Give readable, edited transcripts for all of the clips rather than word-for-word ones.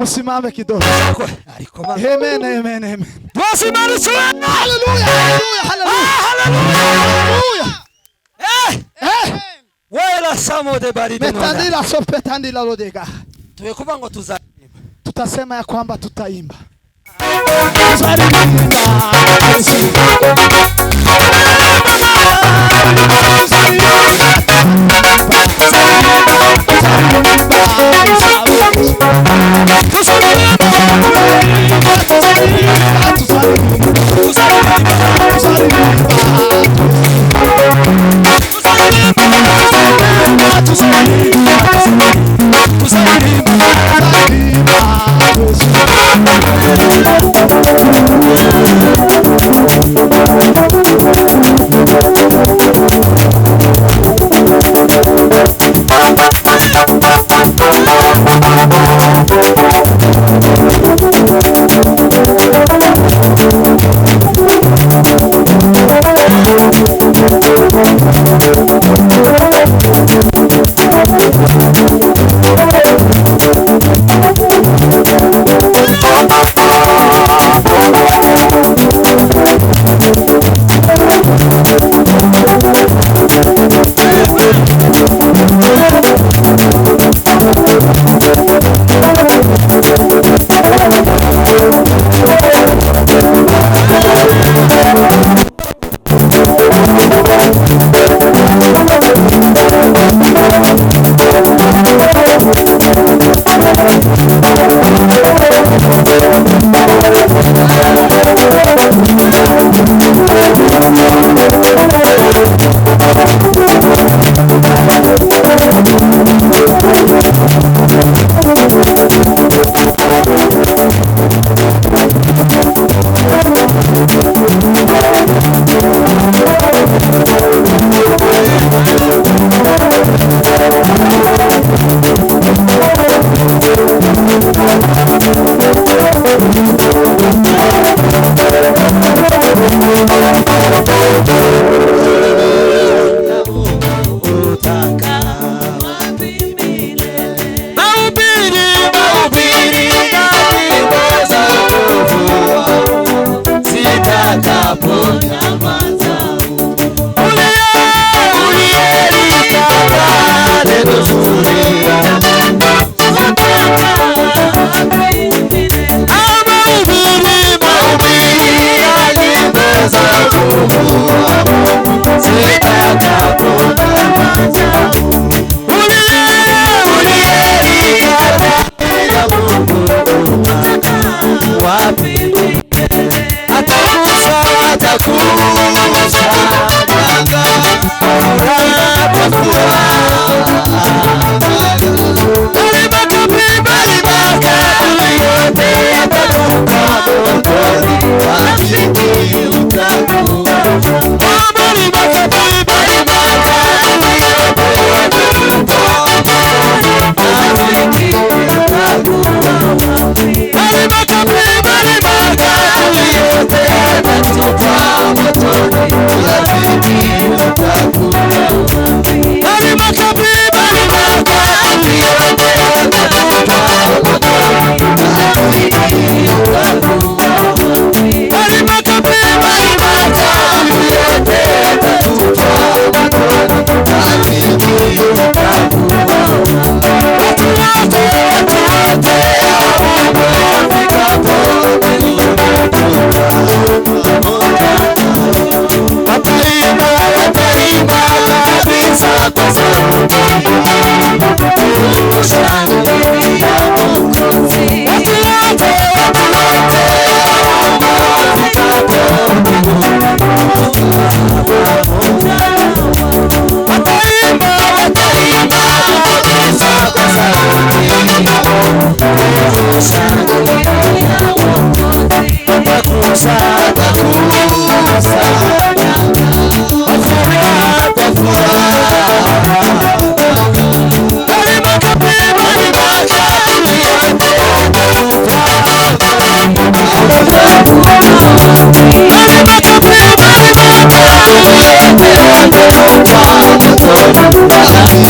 tusimame kidogo. Amen, amen, amen. Tusimame sana. Haleluya, haleluya, haleluya. Wala samo de baride no. Metandila sopetandila lodega. Tuwekuva ngo tuzaimba. Tutasema ya kwamba tutaimba.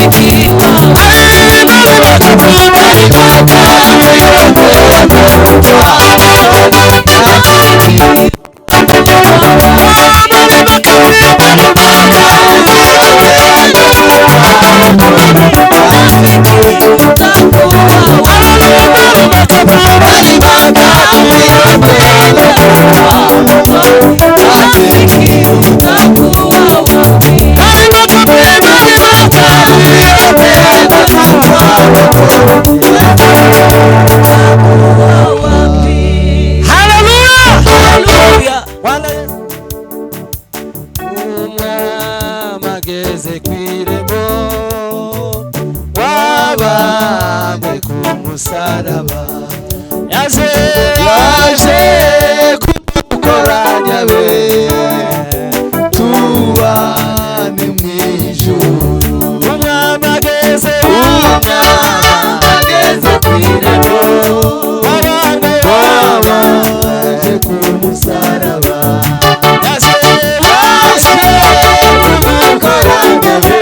Keep on. Hallelujah. Mageze kwiremo wabambwe ku musaraba yaje kudukoranya be tubane mw'ijuru umwami ageze kwiremo wabambwe ku musaraba yaje kudukoranya be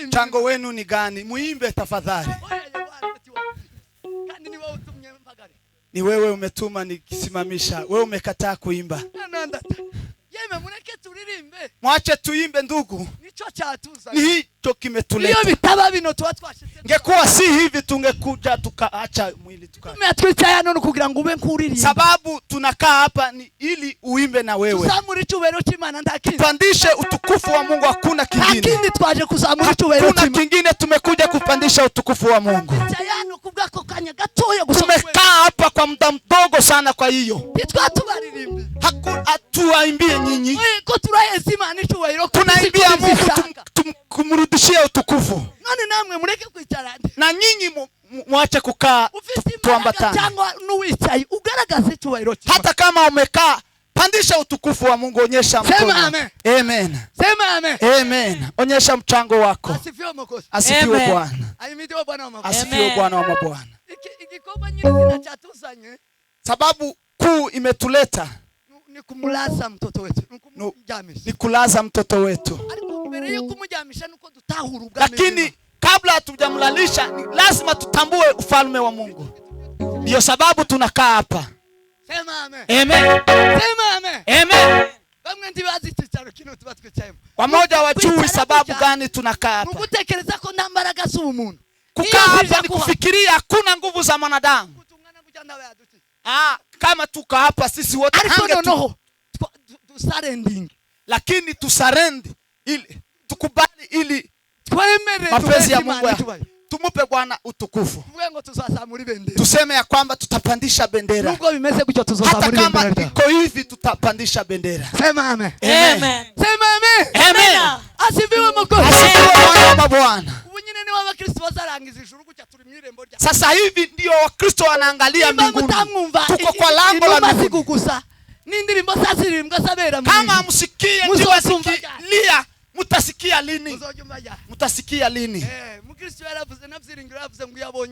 Mchango wenu ni gani? Muimbe tafadhali. Ni wewe umetuma nikisimamisha. Wewe umekataa kuimba. Mwache tuimbe ndugu. Ni hicho kimetuleta. Ngekuwa si hivi tungekuja tukaacha mwili sababu tunakaa hapa ni ili uimbe na wewe. Tupandishe utukufu wa Mungu, hakuna kingine. Hakuna kingine, tumekuja kupandisha utukufu wa Mungu. Tumekaa hapa kwa muda mdogo sana, kwa hiyo hatuwaimbie nyinyi. Tunaimbia Mungu kumrudishia utukufu. Na nyinyi mwache kukaa tuambatana. Hata kama umekaa, pandisha utukufu wa Mungu, onyesha mkono. Amen. Amen. Sema amen. Amen. Onyesha mchango wako. Asifiwe Bwana. Asifiwe Bwana wa mabwana. Sababu kuu imetuleta ni kumulaza mtoto wetu. Ni kulaza mtoto wetu. Lakini kabla hatujamlalisha ni lazima tutambue ufalme wa Mungu. Ndio sababu tunakaa hapa. Sema amen. Amen. Sema amen. Amen. Bamwe ndibazi cyicaro kino tuba twicayemo. Wamoja wajui sababu gani tunakaa hapa. Mugutekereza ko ndambaraga z'umuntu. Kukaa hapa ni kufikiria hakuna nguvu za mwanadamu. Kama tuka hapa sisi wote tusarending. Lakini tusarend ili tukubali ili mapenzi ya Mungu tumupe Bwana utukufu. Tuseme ya kwamba tutapandisha bendera. Hata kama iko hivi tutapandisha bendera. Sema amen. Amen. Sema amen. Amen. Asifiwe Mungu. Asifiwe Bwana. Sasa hivi ndio Wakristo wanaangalia mbinguni. Tuko kwa lango la mbinguni. Kama msikie lia, mtasikia lini? Mtasikia lini?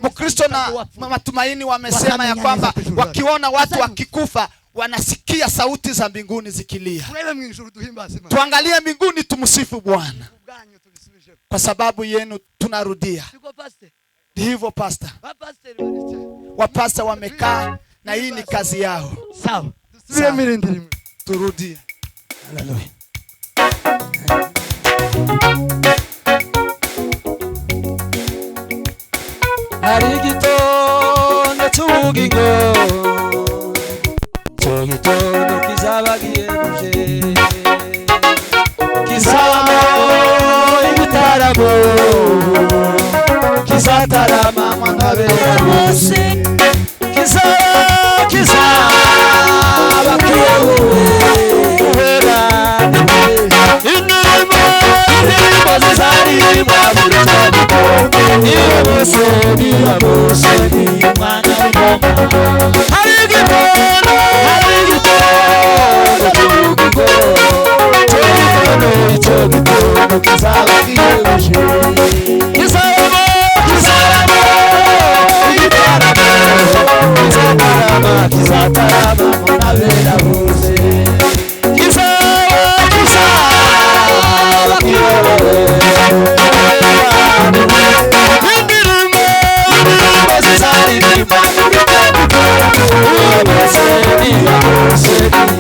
Mkristo na matumaini wamesema ya kwamba wakiona watu wakikufa wanasikia sauti za mbinguni zikilia. Tuangalie mbinguni, tumsifu Bwana. Kwa sababu yenu tunarudia. Hivyo pastor. Wapasta wamekaa na hii ni kazi yao. Sawa. Turudie. Haleluya. Hari gitondo cy'ubugingo, cyo gitondo kizaba gihebuje, kizabamo ibitaramo, kizatarama mwangabera bose, kizaba kiyobowe kubera indirimbo zizaririmba buri gihe. Niyo bose ni umwana w'intama. Hari igitondo cy'ubugingo, cyo gitondo kizaba gihebuje, kizabamo ibitaramo, kizatarama mwabera bose, kizaba kiyobowe indirimbo zizaririmba buri gihe. Niyo bose ni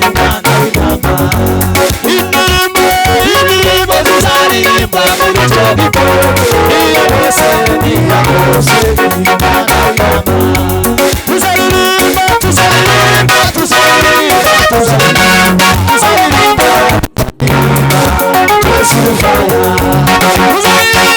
umwana w'intama. Indirimbo zizaririmba buri gihe. Niyo bose ni umwana w'intama. Tuzaririmba, tuzaririmba, tuzaririmba, tuzaririmba, tuzaririmba, Yesu ufaya. Tuzaririmba,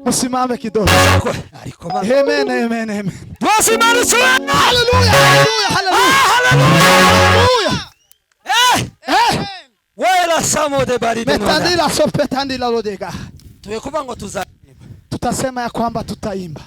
Musimame kidogo. Amen, amen, amen. Tusimame sana. Hallelujah, hallelujah, hallelujah. Wela samo de baridi. Metandila sopetandila lodega. Tuwekuva ngo tuzaimba. Tutasema ya kwamba tutaimba.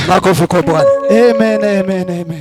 Makofi kwa Bwana. Amen, amen, amen.